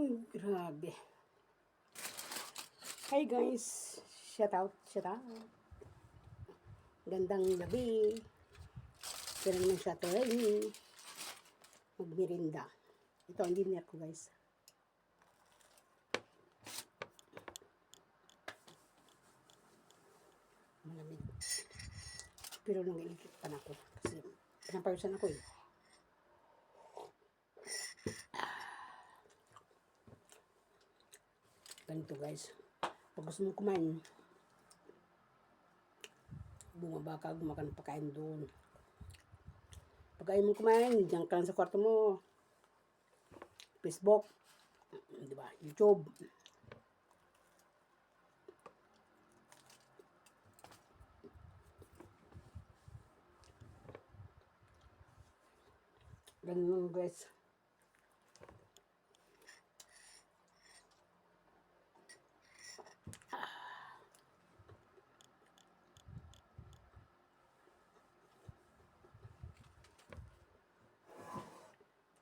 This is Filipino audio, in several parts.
Grabe. Hi guys. Shout out, shout out. Gandang gabi. Pero naman siya tayo magmirinda. Ito ang dinner ko guys. Malamig. Pero nang-iikit pa na ako. Kasi pinapawisan ako eh. Ganito guys. Pag gusto mong kumain, bumaba ka, gumakan ng pagkain doon. Pag ayaw mong kumain, diyan ka lang sa kwarto mo. Facebook, diba? YouTube. Ganun guys.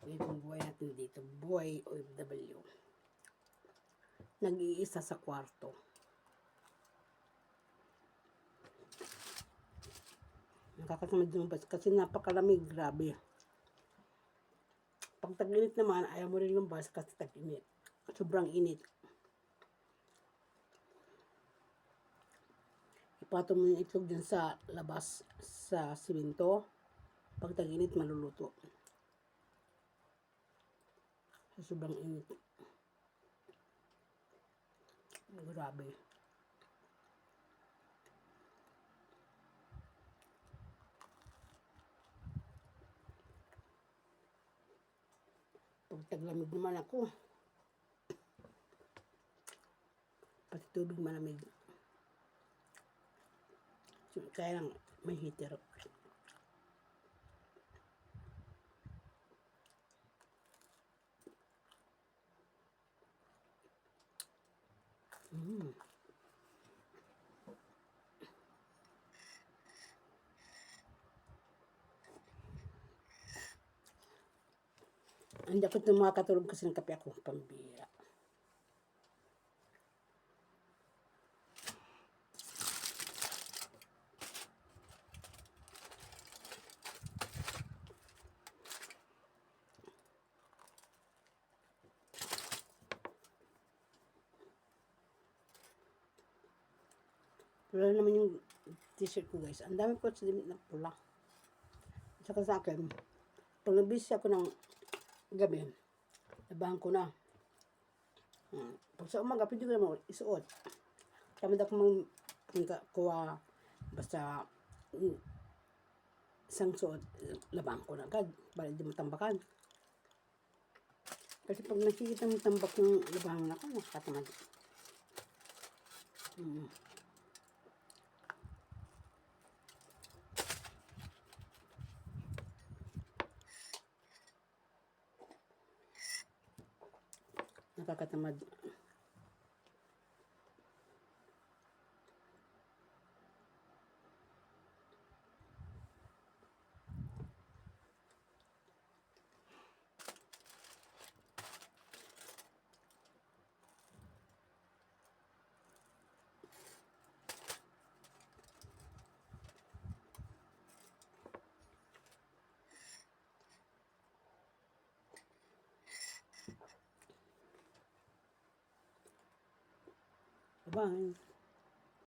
Itong buhay natin dito, buhay OFW. Nag-iisa sa kwarto. Nakakatamad yung bus kasi napakalamig, grabe. Pag tag-init naman, ayaw mo rin yung bus kasi tag-init. Sobrang init. Ipatong mo yung itlog dyan sa labas sa simento. Pag tag-init, maluluto. Sobrang init. Grabe. Pag taglamig naman ako, pati tubig malamig. Kaya lang, may heater. Hindi ako makatulog kasi ng kape ako, pambira. Wala naman yung t-shirt ko guys. Ang dami ko sa limit na pula. Saka sa akin, pag nabisi ako ng gabi, labahan ko na. Pag sa umaga, pwede ko naman isuot. Tamad ako kuha basta isang suot, labahan ko na agad. Para hindi matambakan. Kasi pag nakikita mo tambak ng labahan na ako, nakakatamad. Nakakatamad. Bye.